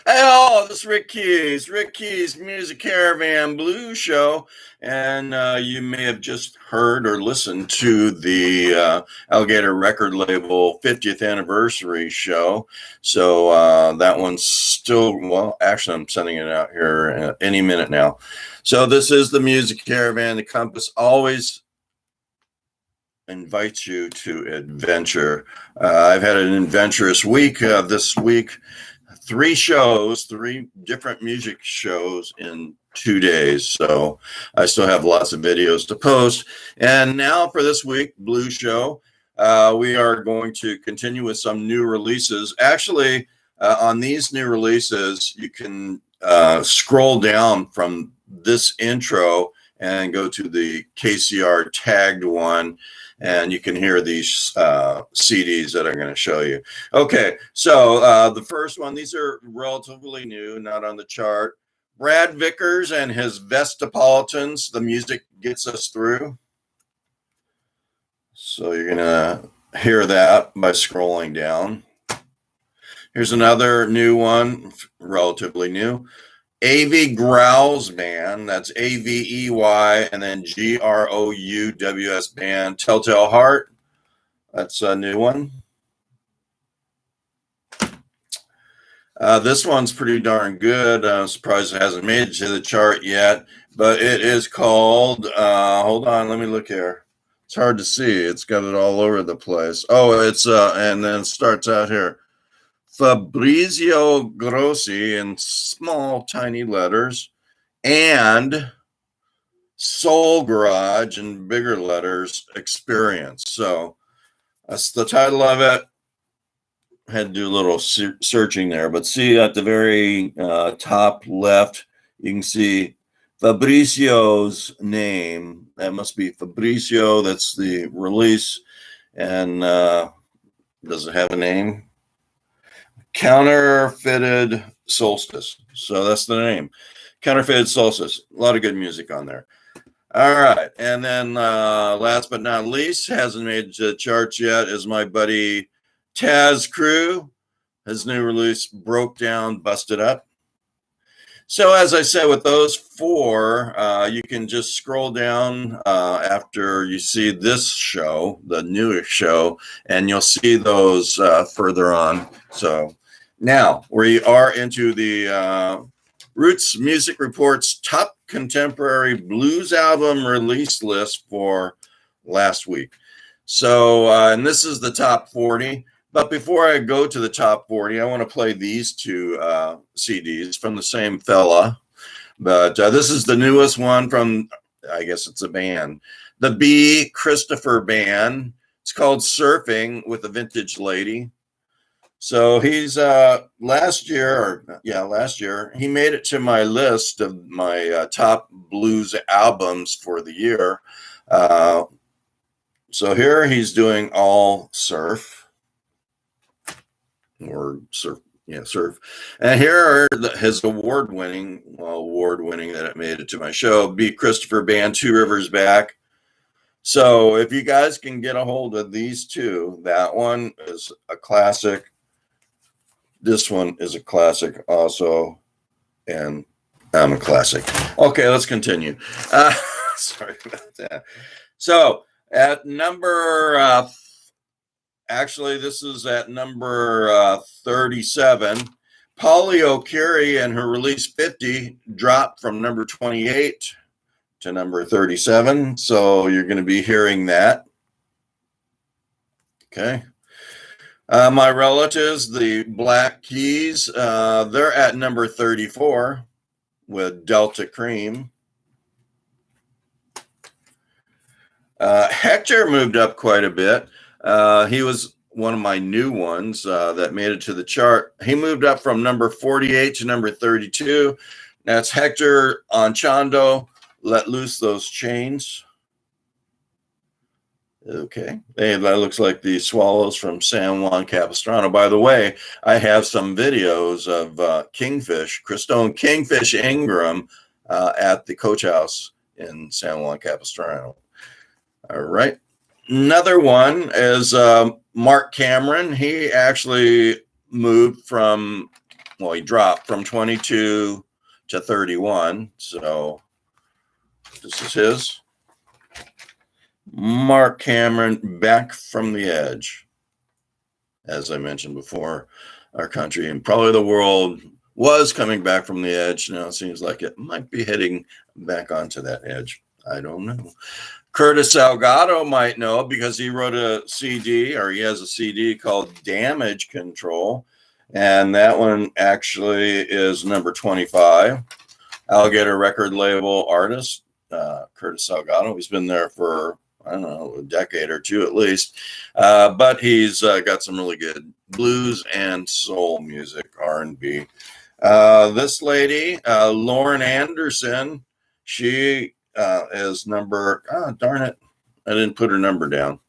Hey, all, this is Rick Keys. Rick Keys Music Caravan Blues Show. And you may have just heard or listened to the Alligator record label 50th anniversary show. So that one's still, well, actually, I'm sending it out here any minute now. So this is the Music Caravan. The Compass always invites you to adventure. I've had an adventurous week this week. 3 shows, 3 different music shows in 2 days. So I still have lots of videos to post. And now for this week, Blue Show, we are going to continue with some new releases. Actually, on these new releases, you can scroll down from this intro and go to the KCR tagged one, and you can hear these CDs that I'm going to show you. Okay, so the first one, these are relatively new, not on the chart. Brad Vickers and his Vestapolitans, The Music Gets Us Through. So you're going to hear that by scrolling down. Here's another new one, relatively new. A.V. Growls Band, that's A-V-E-Y, and then G-R-O-U-W-S Band, Telltale Heart, that's a new one. This one's pretty darn good. I'm surprised it hasn't made it to the chart yet, but it is called, hold on, let me look here. It's hard to see. It's got it all over the place. Oh, it's, and then it starts out here. Fabrizio Grossi in small, tiny letters, and Soul Garage in bigger letters, Experience. So that's the title of it. Had to do a little searching there, but see at the very top left, you can see Fabrizio's name. That must be Fabrizio. That's the release. And does it have a name? Counterfeited Solstice. So that's the name. Counterfeited Solstice. A lot of good music on there. All right. And then last but not least, hasn't made the charts yet, is my buddy Taz Crew. His new release, Broke Down, Busted Up. So as I said, with those 4, you can just scroll down after you see this show, the newest show, and you'll see those further on. So now we are into the Roots Music Report's top contemporary blues album release list for last week. So, and this is the top 40. But before I go to the top 40, I want to play these 2 CDs from the same fella. But this is the newest one from, I guess it's a band, the B. Christopher Band. It's called Surfing with a Vintage Lady. So he's last year, he made it to my list of my top blues albums for the year. So here he's doing all surf. Or surf, surf. And here are his award-winning that it made it to my show, B. Christopher Band, Two Rivers Back. So if you guys can get a hold of these 2, that one is a classic. This one is a classic also, and I'm a classic. Okay, let's continue. Sorry about that. So at number actually, this is at number 37. Polly O'Carey and her release 50 dropped from number 28 to number 37. So you're going to be hearing that. Okay. My relatives, the Black Keys, they're at number 34 with Delta Cream. Hector moved up quite a bit. He was one of my new ones that made it to the chart. He moved up from number 48 to number 32. That's Hector Anchondo, Let Loose Those Chains. Okay. Hey, that looks like the Swallows from San Juan Capistrano. By the way, I have some videos of Kingfish, Christone Kingfish Ingram at the Coach House in San Juan Capistrano. All right. Another one is Mark Cameron. He actually moved from Well, he dropped from 22 to 31. So this is his. Mark Cameron, Back from the Edge. As I mentioned before, our country and probably the world was coming back from the edge. Now it seems like it might be heading back onto that edge. I don't know. Curtis Salgado might know because he wrote a CD, or he has a CD called Damage Control. And that one actually is number 25. Alligator record label artist, Curtis Salgado. He's been there for, I don't know, a decade or two at least. But he's got some really good blues and soul music, R&B. This lady, Lauren Anderson, she is number, darn it, I didn't put her number down.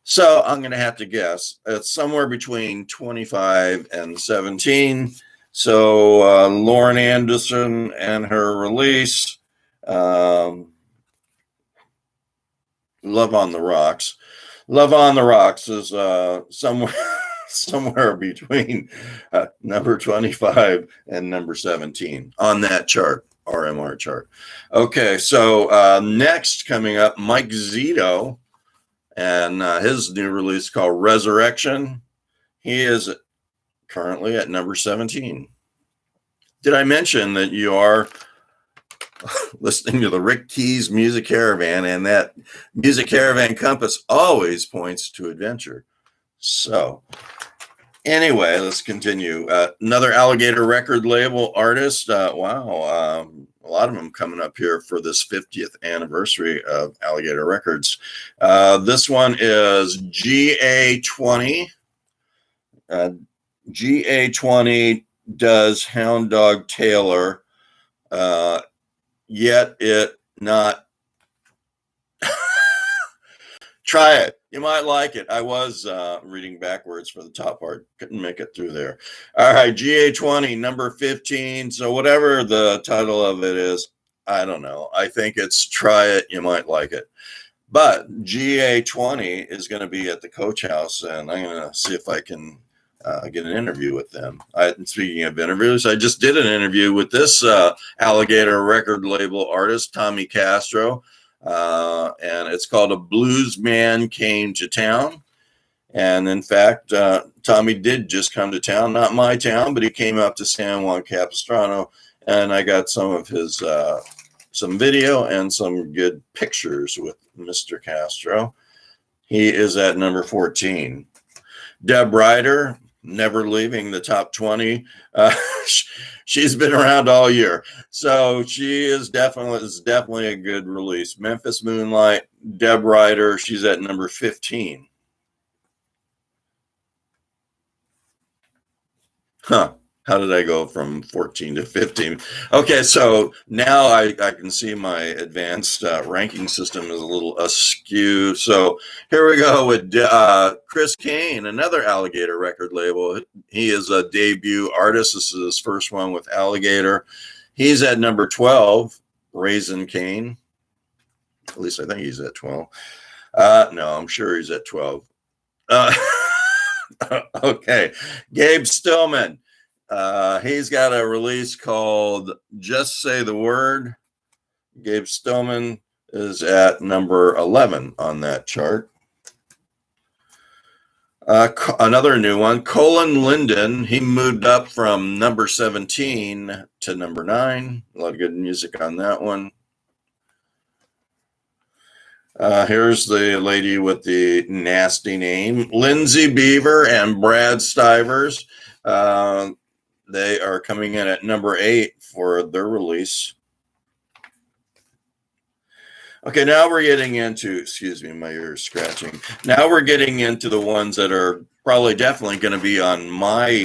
So I'm going to have to guess. It's somewhere between 25 and 17. So Lauren Anderson and her release, Love on the Rocks. Love on the Rocks is somewhere between number 25 and number 17 on that chart, RMR chart. Okay, so next coming up, Mike Zito and his new release called Resurrection. He is currently at number 17. Did I mention that you are listening to the Rick Keys Music Caravan, and that Music Caravan compass always points to adventure? So anyway, let's continue. Another Alligator record label artist. Wow. A lot of them coming up here for this 50th anniversary of Alligator Records. This one is GA20. GA20 does Hound Dog Taylor, yet it not. Try it. You might like it. I was reading backwards for the top part. Couldn't make it through there. All right, GA20, number 15. So whatever the title of it is, I don't know. I think it's Try It. You might like it. But GA20 is going to be at the Coach House, and I'm going to see if I can get an interview with them. Speaking of interviews, I just did an interview with this Alligator record label artist, Tommy Castro. And it's called A Blues Man Came to Town. And in fact, Tommy did just come to town, not my town, but he came up to San Juan Capistrano, and I got some of his, some video and some good pictures with Mr. Castro. He is at number 14. Deb Ryder, never leaving the top 20. She's been around all year. So she is definitely a good release. Memphis Moonlight, Deb Ryder, she's at number 15. Huh. How did I go from 14 to 15? Okay, so now I can see my advanced ranking system is a little askew. So here we go with Chris Kane, another Alligator record label. He is a debut artist. This is his first one with Alligator. He's at number 12, Raisin Kane. At least I think he's at 12. No, I'm sure he's at 12. Okay, Gabe Stillman. He's got a release called Just Say the Word. Gabe Stillman is at number 11 on that chart. Another new one, Colin Linden. He moved up from number 17 to number 9. A lot of good music on that one. Here's the lady with the nasty name, Lindsay Beaver and Brad Stivers. They are coming in at number 8 for their release. Okay, now we're getting into, excuse me, my ear's scratching. Now we're getting into the ones that are probably definitely going to be on my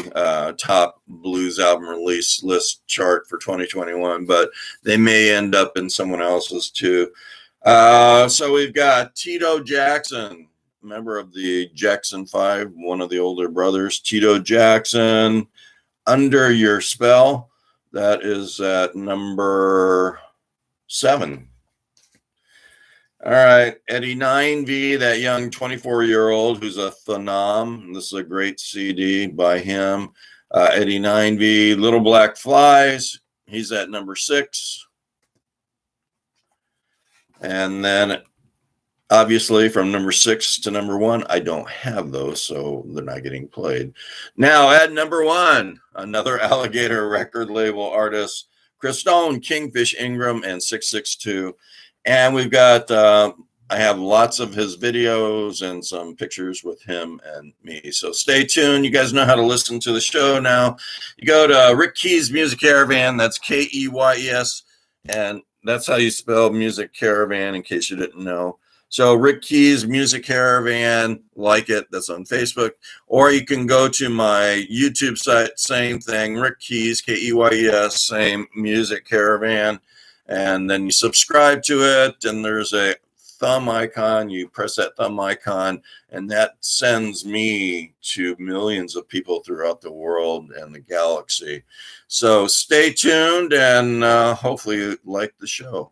top blues album release list chart for 2021, but they may end up in someone else's too. So we've got Tito Jackson, member of the Jackson 5, one of the older brothers. Tito Jackson, Under Your Spell. That is at number 7. All right, Eddie 9V, that young 24-year-old who's a phenom. This is a great CD by him. Eddie 9V, Little Black Flies. He's at number 6. And then obviously from number 6 to number 1, I don't have those, so they're not getting played. Now at number 1, another Alligator record label artist, Chris Stone, Kingfish Ingram, and 662. And we've got, I have lots of his videos and some pictures with him and me. So stay tuned. You guys know how to listen to the show now. You go to Rick Keys Music Caravan. That's Keyes. And that's how you spell Music Caravan, in case you didn't know. So Rick Keys Music Caravan, like it. That's on Facebook. Or you can go to my YouTube site, same thing, Rick Keys, Keyes, same Music Caravan. And then you subscribe to it, and there's a thumb icon. You press that thumb icon, and that sends me to millions of people throughout the world and the galaxy. So stay tuned, and hopefully you like the show.